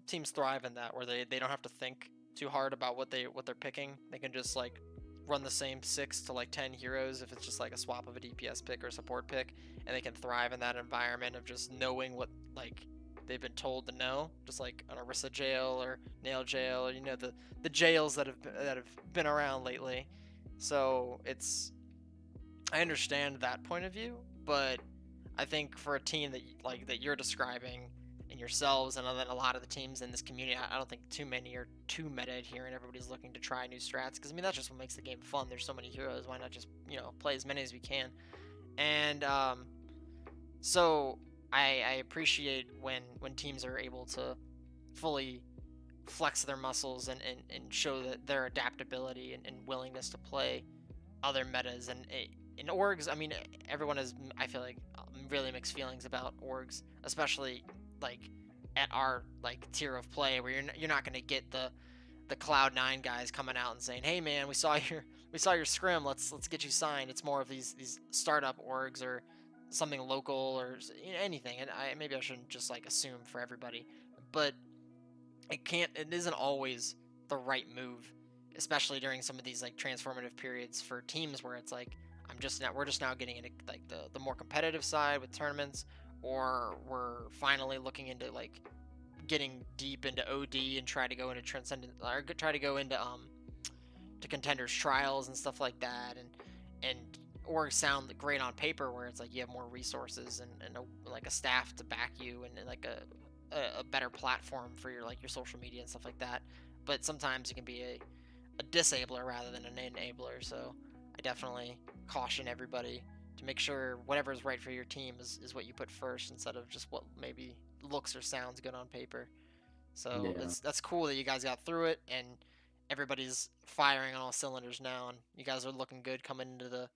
teams thrive in that where they don't have to think too hard about what they're picking. They can just like run the same 6 to like 10 heroes if it's just like a swap of a DPS pick or support pick, and they can thrive in that environment of just knowing what like they've been told to know, just like an Orisa jail or Nail jail, or the jails that have been around lately. So I understand that point of view, but I think for a team that you're describing and yourselves, and then a lot of the teams in this community, I don't think too many are too meta adherent. Everybody's looking to try new strats because I mean that's just what makes the game fun. There's so many heroes. Why not just play as many as we can? And so I appreciate when teams are able to fully flex their muscles and show that their adaptability and willingness to play other metas and in orgs. I mean, everyone has, I feel like, really mixed feelings about orgs, especially like at our like tier of play where you're not going to get the Cloud9 guys coming out and saying, "Hey man, we saw your scrim. Let's get you signed." It's more of these startup orgs or something local or anything. And maybe I shouldn't just like assume for everybody, but it isn't always the right move, especially during some of these like transformative periods for teams where it's like we're just now getting into like the more competitive side with tournaments, or we're finally looking into like getting deep into OD and try to go into transcendent or try to go into to contenders trials and stuff like that, and or sound great on paper where it's like you have more resources and like a staff to back you and like a better platform for your like your social media and stuff like that. But sometimes it can be a disabler rather than an enabler. So I definitely caution everybody to make sure whatever is right for your team is what you put first instead of just what maybe looks or sounds good on paper. So Yeah. that's cool that you guys got through it and everybody's firing on all cylinders now, and you guys are looking good coming into the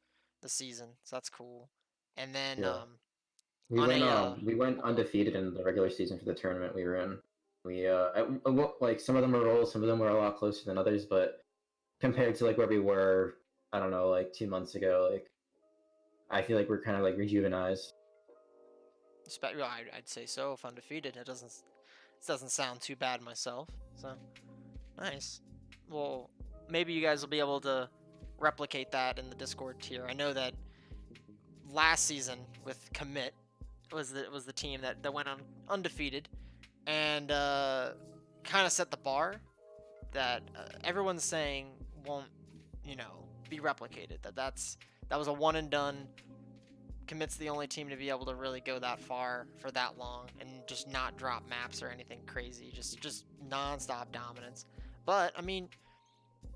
season. So that's cool. And then Yeah. on a We went undefeated in the regular season for the tournament we were in. Like some of them were rolls, some of them were a lot closer than others, but compared to like where we were, I don't know, like 2 months ago, like I feel like we're kind of like rejuvenized. I'd say so. If undefeated, it doesn't sound too bad myself. So nice. Well, maybe you guys will be able to replicate that in the Discord tier. I know that last season with Commit was the team that went on undefeated and kind of set the bar that everyone's saying won't be replicated. That was a one and done. Commit's the only team to be able to really go that far for that long and just not drop maps or anything crazy. Just nonstop dominance. But I mean,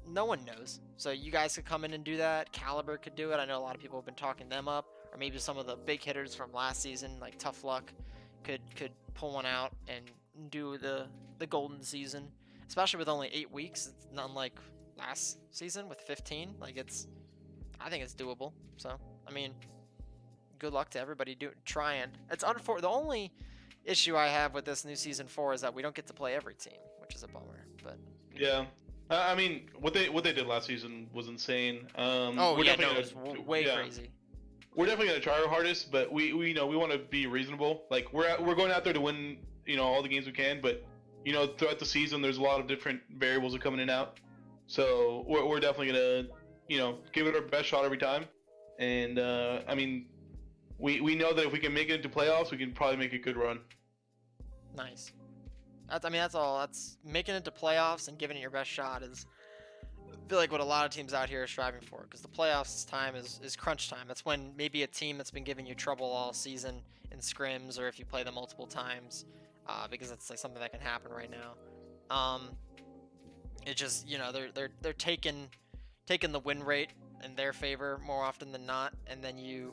no one knows. So you guys could come in and do that. Caliber could do it. I know a lot of people have been talking them up, or maybe some of the big hitters from last season, like Tough Luck, could pull one out and do the golden season. Especially with only 8 weeks, it's not like last season with 15. Like I think it's doable. So I mean, good luck to everybody trying. The only issue I have with this new season 4 is that we don't get to play every team, which is a bummer. But Yeah. I mean, what they did last season was insane. oh We're yeah, no, definitely it was way yeah, crazy. we're definitely gonna try our hardest, but we we want to be reasonable. Like we're going out there to win, all the games we can, but throughout the season, there's a lot of different variables that come in and out. So we're definitely gonna give it our best shot every time. And I mean, we know that if we can make it into playoffs, we can probably make a good run. Nice. That's all. That's making it to playoffs and giving it your best shot is, I feel like, what a lot of teams out here are striving for. Because the playoffs time is crunch time. That's when maybe a team that's been giving you trouble all season in scrims, or if you play them multiple times, because it's like something that can happen right now. It just they're taking the win rate in their favor more often than not, and then you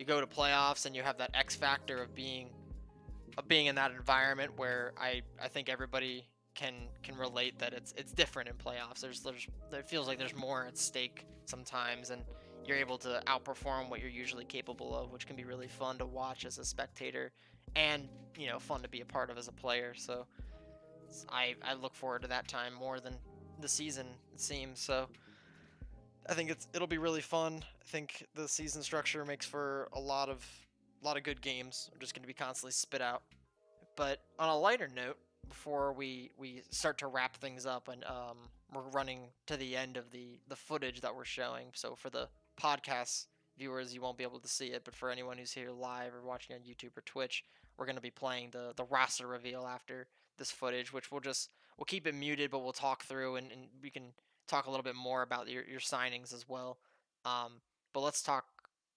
go to playoffs and you have that X factor of being in that environment where I think everybody can relate that it's different in playoffs. It feels like there's more at stake sometimes, and you're able to outperform what you're usually capable of, which can be really fun to watch as a spectator, and fun to be a part of as a player. So I look forward to that time more than the season, it seems. So I think it'll be really fun. I think the season structure makes for a lot of good games. I'm just going to be constantly spit out. But on a lighter note, before we start to wrap things up, and we're running to the end of the footage that we're showing. So for the podcast viewers, you won't be able to see it, but for anyone who's here live or watching on YouTube or Twitch, we're going to be playing the roster reveal after this footage, which we'll keep it muted, but we'll talk through and we can talk a little bit more about your signings as well. But let's talk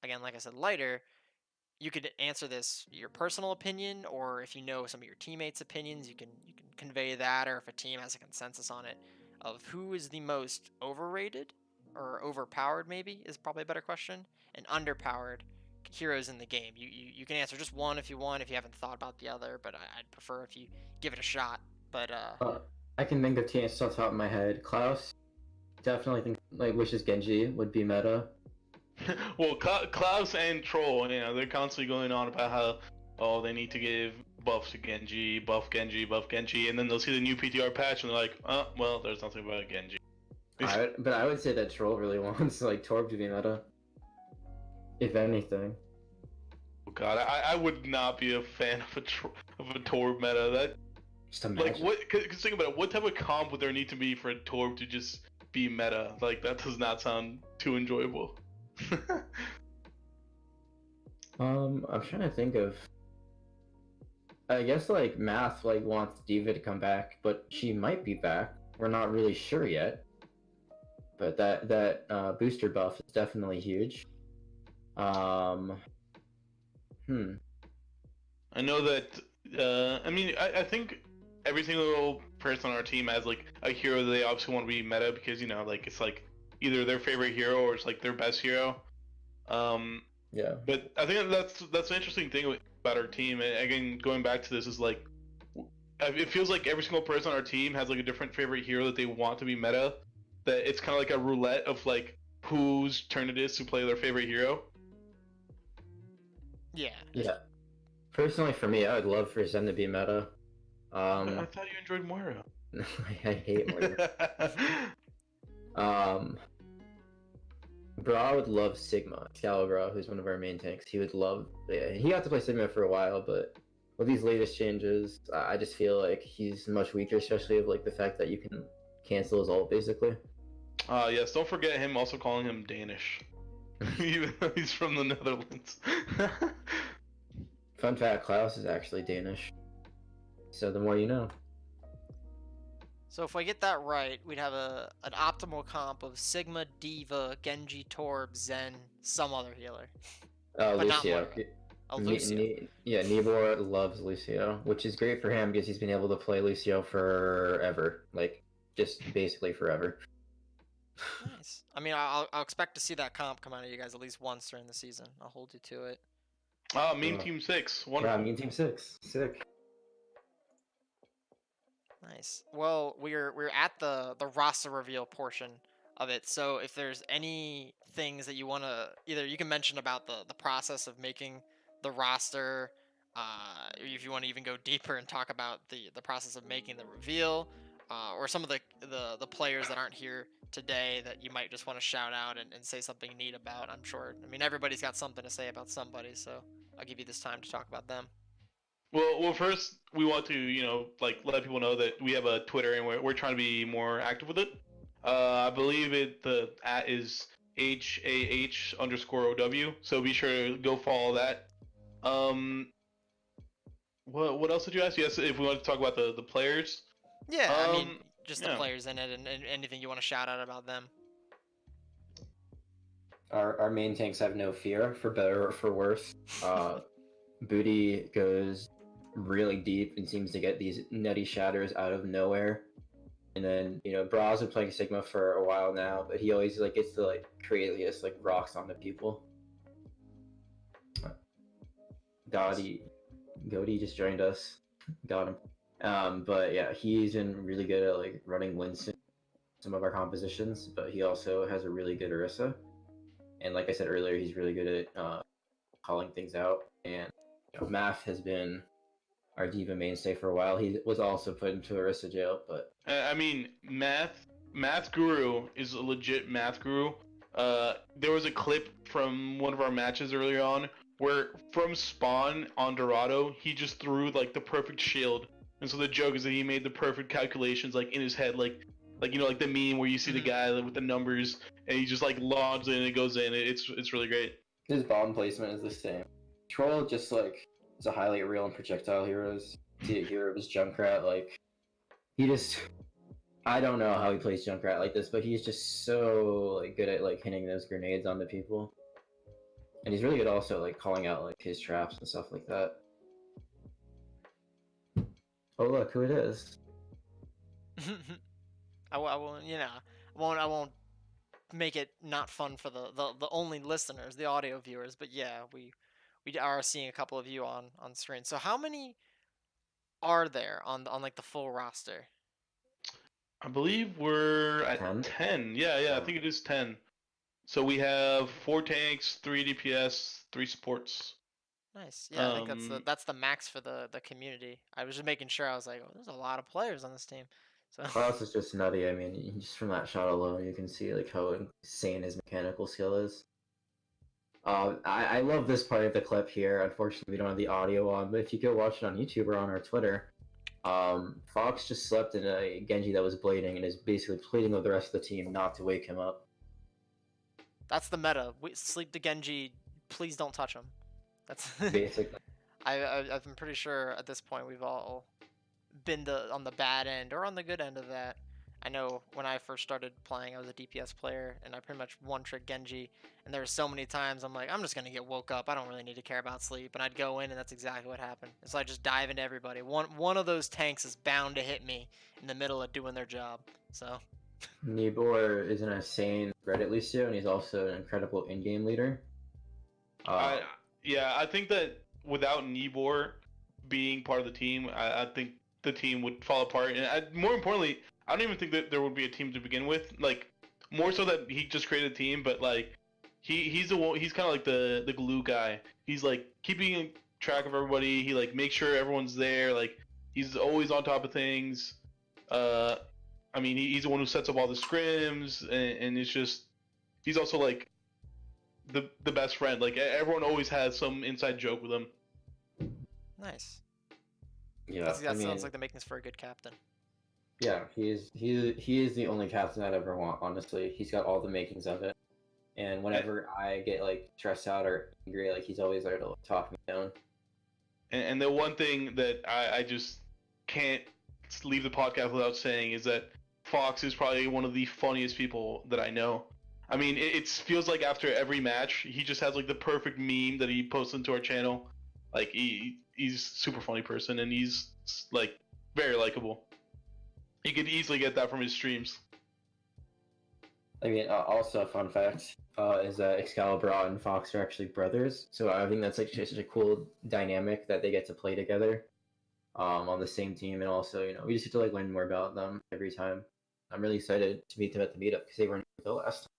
again, like I said, lighter. You could answer this your personal opinion, or if you know some of your teammates' opinions, you can convey that, or if a team has a consensus on it of who is the most overrated or overpowered, maybe is probably a better question, and underpowered heroes in the game. You can answer just one if you want, if you haven't thought about the other, but I'd prefer if you give it a shot. But I can think of two answers off the top of my head. Klaus definitely think like wishes Genji would be meta. Well, Klaus and Troll, they're constantly going on about how they need to give buffs to Genji, buff Genji, buff Genji, and then they'll see the new PTR patch and they're like, oh, well, there's nothing about Genji. But I would say that Troll really wants like Torb to be meta, if anything. Oh God, I would not be a fan of a Torb meta. That Just imagine. like what? Cause think about it. What type of comp would there need to be for a Torb to just be meta? Like that does not sound too enjoyable. I'm trying to think of. I guess like Math like wants Diva to come back, but she might be back. We're not really sure yet. But that booster buff is definitely huge. I know that. I think every single person on our team has like a hero that they obviously want to be meta because like it's like either their favorite hero or it's like their best hero. Yeah. But I think that's an interesting thing about our team. And again, going back to this is like, it feels like every single person on our team has like a different favorite hero that they want to be meta. That it's kind of like a roulette of like whose turn it is to play their favorite hero. yeah. Personally, for me, I would love for Zen to be meta. I thought you enjoyed Moira. I hate Moira. Bra would love Sigma. Excalibur, who's one of our main tanks, he would love. Yeah, he got to play Sigma for a while, but with these latest changes, I just feel like he's much weaker, especially of like the fact that you can cancel his ult basically. Yes, don't forget him also calling him Danish. Even though he's from the Netherlands. Fun fact: Klaus is actually Danish. So the more you know. So if I get that right, we'd have an optimal comp of Sigma, Diva, Genji, Torb, Zen, some other healer. But not Lucio. Moira. Oh, Lucio. Yeah, Nibor loves Lucio, which is great for him because he's been able to play Lucio forever, like just basically forever. Nice. I mean, I'll expect to see that comp come out of you guys at least once during the season. I'll hold you to it. Meme Team 6. Wonderful. Yeah, Mean Team 6. Sick. Nice. Well, we're at the roster reveal portion of it. So if there's any things that you want to either you can mention about the process of making the roster, or if you want to even go deeper and talk about the process of making the reveal, or some of the players that aren't here today that you might just want to shout out and say something neat about. I'm sure. I mean, everybody's got something to say about somebody, so I'll give you this time to talk about them. Well, first we want to, like let people know that we have a Twitter and we're trying to be more active with it. I believe the @ is HAH_OW, so be sure to go follow that. What else did you ask? Yes, if we want to talk about the players. Yeah, I mean, just the yeah. players in it and anything you want to shout out about them. Our main tanks have no fear, for better or for worse. Booty goes really deep and seems to get these nutty shatters out of nowhere. And then, Bra's been playing Sigma for a while now, but he always like gets the like craziest like rocks onto people. Goaty just joined us. Got him. But yeah, he's been really good at like running Winston some of our compositions, but he also has a really good Orisa. And like I said earlier, he's really good at calling things out. And Math has been our diva mainstay for a while. He was also put into Orisa jail, but I mean, math guru is a legit math guru. There was a clip from one of our matches earlier on where from spawn on Dorado, he just threw like the perfect shield, and so the joke is that he made the perfect calculations like in his head, like like the meme where you see the guy with the numbers and he just like logs in and it goes in. It's really great. His bomb placement is the same. Troll just like is a highly real and projectile heroes. See a hero of his Junkrat, like he just I don't know how he plays Junkrat like this, but he's just so like good at like hitting those grenades onto people. And he's really good also like calling out like his traps and stuff like that. Oh look who it is. I won't make it not fun for the only listeners, the audio viewers. But yeah, we are seeing a couple of you on screen. So how many are there on like the full roster? I believe we're at 10? 10. Yeah, I Yeah. think it is 10. So we have 4 tanks, 3 DPS, 3 supports. Nice. Yeah, I think Um, that's the max for the community. I was just making sure. I was like, oh, there's a lot of players on this team. So Klaus is just nutty. I mean, just from that shot alone, you can see like how insane his mechanical skill is. I love this part of the clip here. Unfortunately, we don't have the audio on, but if you go watch it on YouTube or on our Twitter, Fox just slept in a Genji that was blading and is basically pleading with the rest of the team not to wake him up. that's the meta. We sleep to Genji. Please don't touch him. That's Basically, I'm pretty sure at this point we've all been on the bad end or on the good end of that. I know when I first started playing, I was a DPS player, and I pretty much one-trick Genji. And there were so many times I'm like, I'm just gonna get woke up. I don't really need to care about sleep. And I'd go in, and that's exactly what happened. And so I just dive into everybody. One of those tanks is bound to hit me in the middle of doing their job. So Nibor is an insane Reddit Lucio, and he's also an incredible in-game leader. I yeah, I think that without Nibor being part of the team, I think the team would fall apart. And more importantly, I don't even think that there would be a team to begin with. Like more so that he just created a team, but like he's the one. He's kind of like the glue guy. He's like keeping track of everybody. He like makes sure everyone's there. Like he's always on top of things. Uh, I mean, he's the one who sets up all the scrims, and it's just he's also like the best friend. Like everyone always has some inside joke with him. nice. Yeah, That I mean, sounds like the makings for a good captain. yeah, he is the only captain I'd ever want. Honestly, he's got all the makings of it. And whenever I get like stressed out or angry, like he's always there to talk me down. And the one thing that I just can't leave the podcast without saying is that Fox is probably one of the funniest people that I know. I mean, it feels like after every match, he just has like the perfect meme that he posts into our channel. Like he's super funny person, and he's like very likable. You could easily get that from his streams. I mean, also a fun fact is that Excalibur and Fox are actually brothers. So I think that's like just such a cool dynamic that they get to play together on the same team, and also we just get to like learn more about them every time. I'm really excited to meet them at the meetup because they weren't the last time.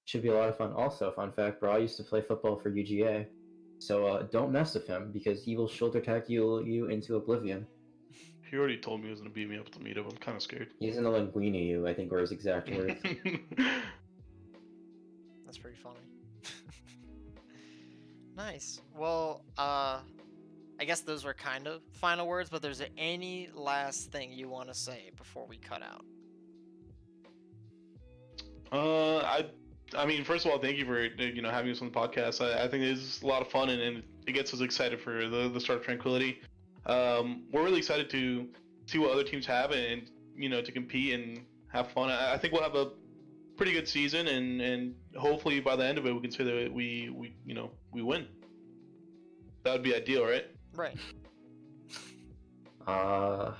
Should be a lot of fun. Also, fun fact: Bra used to play football for UGA, so don't mess with him because he will shoulder tackle you into oblivion. He already told me he was gonna beat me up at the meetup. I'm kind of scared. He's gonna linguini you, I think, were his exact words. That's pretty funny. Nice. Well, I guess those were kind of final words, but there's any last thing you want to say before we cut out? I mean, first of all, thank you for having us on the podcast. I think it's a lot of fun, and it gets us excited for the start of Tranquility. We're really excited to see what other teams have, and to compete and have fun. I think we'll have a pretty good season, and hopefully by the end of it, we can say that we win. That would be ideal, right? Right. I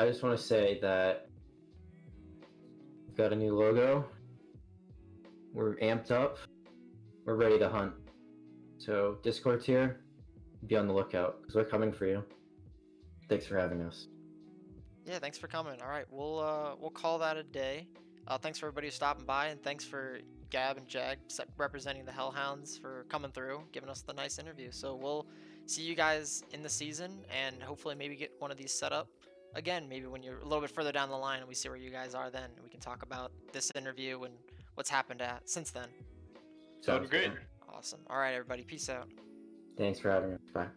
just want to say that we've got a new logo. We're amped up. We're ready to hunt. So Discord's here. Be on the lookout because we're coming for you. Thanks for having us. Yeah, thanks for coming. All right, we'll call that a day. Thanks for everybody who's stopping by, and thanks for Gab and Jag representing the Hellhounds for coming through, giving us the nice interview. So we'll see you guys in the season, and hopefully maybe get one of these set up again. Maybe when you're a little bit further down the line, and we see where you guys are then, and we can talk about this interview and what's happened since then. Sounds great. Awesome. All right, everybody. Peace out. Thanks for having us. Bye.